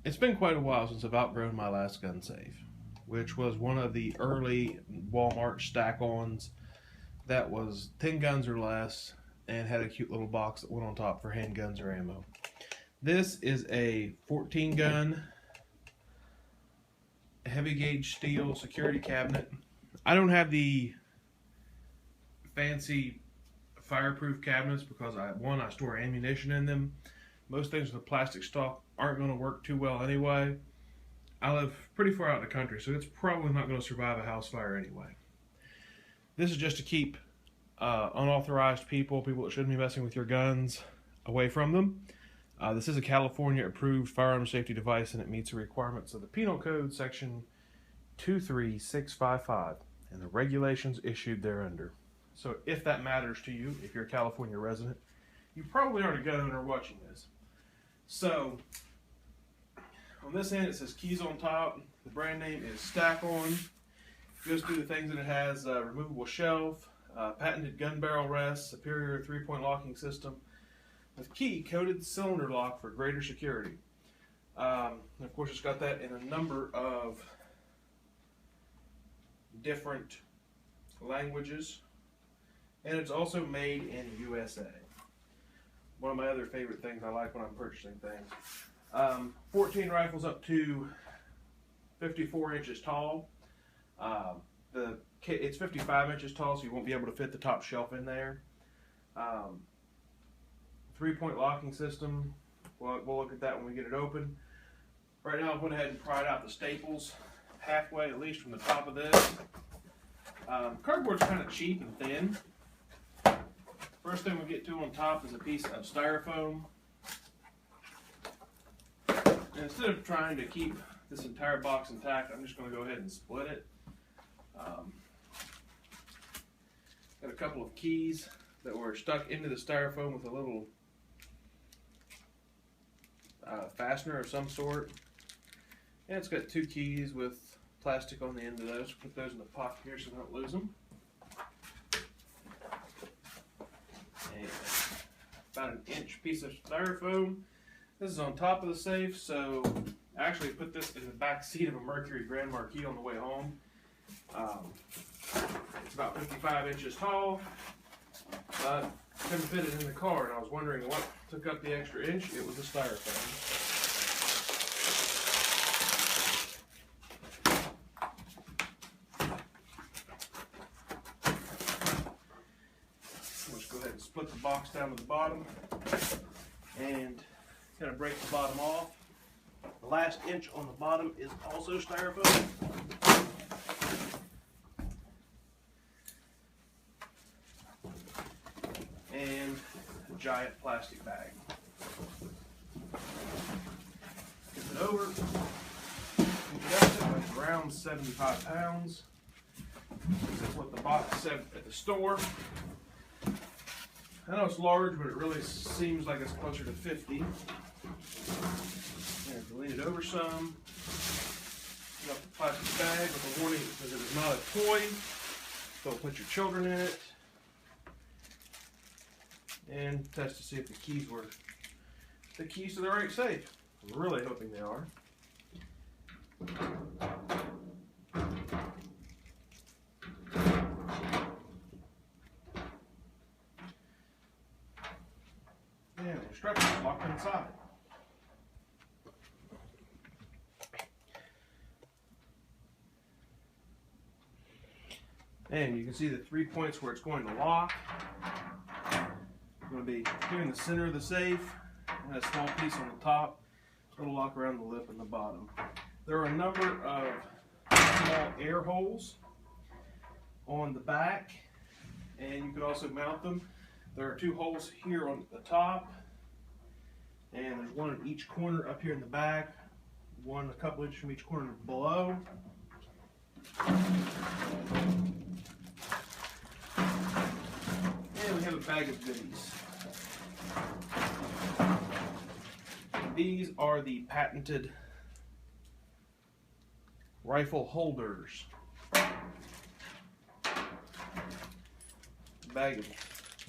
It's been quite a while since I've outgrown my last gun safe, which was one of the early Walmart stack-ons that was 10 guns or less and had a cute little box that went on top for handguns or ammo. This is a 14 gun heavy gauge steel security cabinet. I don't have the fancy fireproof cabinets because I store ammunition in them. Most things with plastic stock aren't going to work too well anyway. I live pretty far out in the country, so it's probably not going to survive a house fire anyway. This is just to keep unauthorized people that shouldn't be messing with your guns, away from them. This is a California approved firearm safety device, and it meets the requirements of the Penal Code section 23655 and the regulations issued thereunder. So if that matters to you, if you're a California resident, you probably aren't a gun owner watching this. So on this end it says keys on top. The brand name is Stack On. Goes through the things that it has: removable shelf, patented gun barrel rest, superior 3-point locking system with key coated cylinder lock for greater security. And of course, it's got that in a number of different languages, and it's also made in USA. One of my other favorite things I like when I'm purchasing things. 14 rifles up to 54 inches tall. It's 55 inches tall, so you won't be able to fit the top shelf in there. 3-point locking system. We'll look at that when we get it open. Right now, I've went ahead and pried out the staples halfway, at least from the top of this. Cardboard's kind of cheap and thin. First thing we get to on top is a piece of styrofoam. And instead of trying to keep this entire box intact, I'm just going to go ahead and split it. Got a couple of keys that were stuck into the styrofoam with a little fastener of some sort. And it's got 2 keys with plastic on the end of those. Put those in the pocket here so I don't lose them. And about an inch piece of styrofoam. This is on top of the safe, so I actually put this in the back seat of a Mercury Grand Marquis on the way home. It's about 55 inches tall, but couldn't fit it in the car, and I was wondering what took up the extra inch. It was the styrofoam. Let's go ahead and split the box down to the bottom and kind of break the bottom off. The last inch on the bottom is also styrofoam. And a giant plastic bag. Get it over. It's around 75 pounds. That's what the box said at the store. I know it's large, but it really seems like it's closer to 50. And to lean it over some. Get off the plastic bag with a warning that says it is not a toy. Don't put your children in it. And test to see if the keys were the keys to the right safe. I'm really hoping they are. And the instructions locked inside. And you can see the 3 points where it's going to lock. Going to be here in the center of the safe, and a small piece on the top. It'll lock around the lip and the bottom. There are a number of small air holes on the back, and you can also mount them. There are 2 holes here on the top, and there's one in each corner up here in the back, one a couple inches from each corner below. And we have a bag of goodies. These are the patented rifle holders. A bag of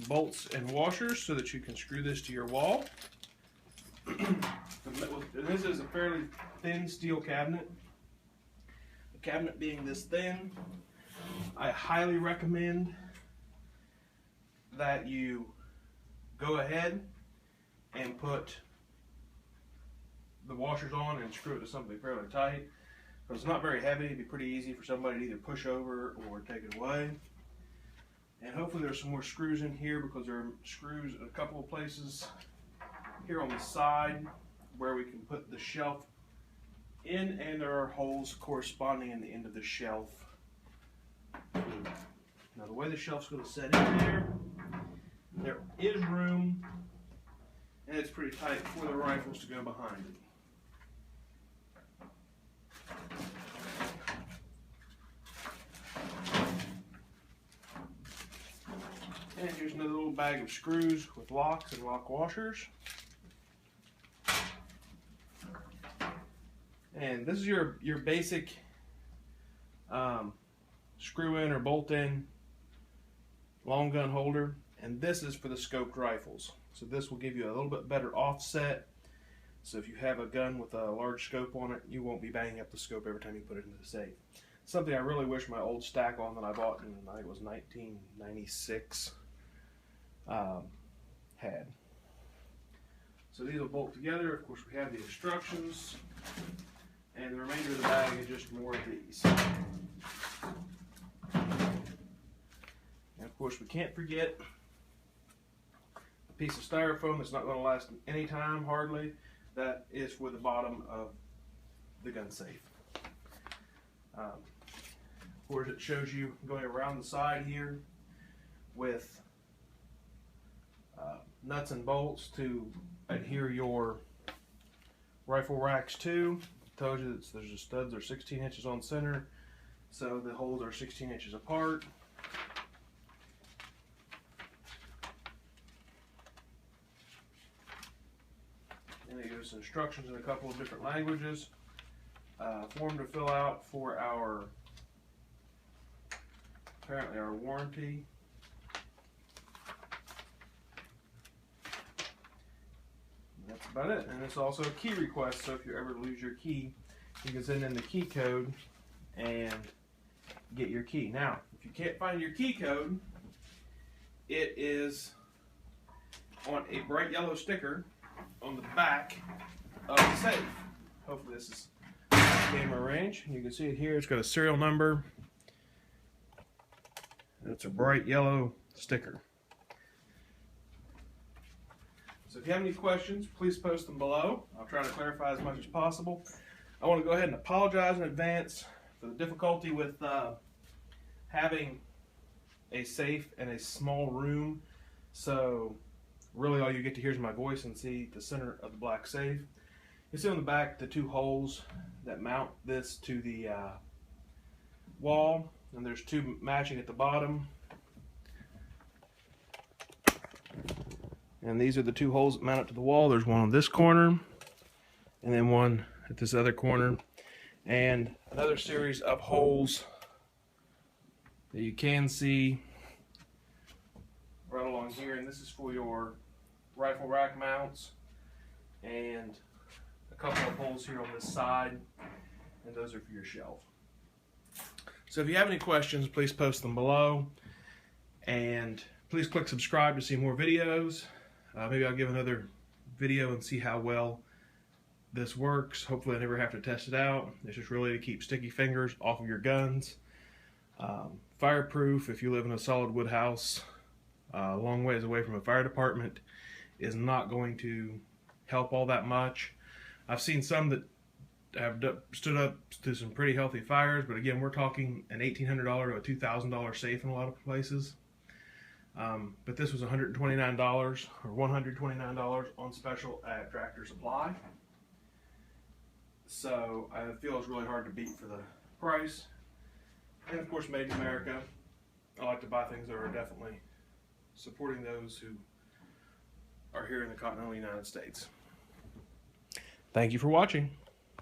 bolts and washers so that you can screw this to your wall. And this is a fairly thin steel cabinet. The cabinet being this thin, I highly recommend that you go ahead and put the washers on and screw it to something fairly tight. But it's not very heavy. It'd be pretty easy for somebody to either push over or take it away. And hopefully there's some more screws in here, because there are screws in a couple of places here on the side where we can put the shelf in, and there are holes corresponding in the end of the shelf. Now the way the shelf's going to set in there is room, and it's pretty tight for the rifles to go behind it. And here's another little bag of screws with locks and lock washers. And this is your basic screw in or bolt in long gun holder. And this is for the scoped rifles. So this will give you a little bit better offset. So if you have a gun with a large scope on it, you won't be banging up the scope every time you put it into the safe. Something I really wish my old stack on that I bought in, I think it was 1996, had. So these will bolt together. Of course, we have the instructions, and the remainder of the bag is just more of these. And of course, we can't forget a piece of styrofoam that's not going to last any time, hardly. That is for the bottom of the gun safe. Of course, it shows you going around the side here with nuts and bolts to adhere your rifle racks to. It tells you that there's the studs are 16 inches on center, so the holes are 16 inches apart. And it gives instructions in a couple of different languages. Form to fill out for our, apparently our warranty. And that's about it. And it's also a key request, so if you ever lose your key, you can send in the key code and get your key. Now, if you can't find your key code, it is on a bright yellow sticker on the back of the safe. Hopefully this is camera range. You can see it here. It's got a serial number. And it's a bright yellow sticker. So if you have any questions, please post them below. I'll try to clarify as much as possible. I want to go ahead and apologize in advance for the difficulty with having a safe in a small room. So really all you get to hear is my voice and see the center of the black safe. You see on the back the two holes that mount this to the wall, and there's two matching at the bottom. And these are the two holes that mount it to the wall. There's one on this corner, and then one at this other corner, and another series of holes that you can see right along here. And this is for your rifle rack mounts, and a couple of holes here on this side, and those are for your shelf. So if you have any questions, please post them below, and please click subscribe to see more videos. Maybe I'll give another video and see how well this works. Hopefully I never have to test it out. It's just really to keep sticky fingers off of your guns. Fireproof, if you live in a solid wood house a long ways away from a fire department, is not going to help all that much. I've seen some that have stood up to some pretty healthy fires, but again, we're talking an $1,800 to a $2,000 safe in a lot of places. But this was $129 or $129 on special at Tractor Supply. So I feel it's really hard to beat for the price. And of course, made in America. I like to buy things that are definitely supporting those who are here in the continental United States. Thank you for watching.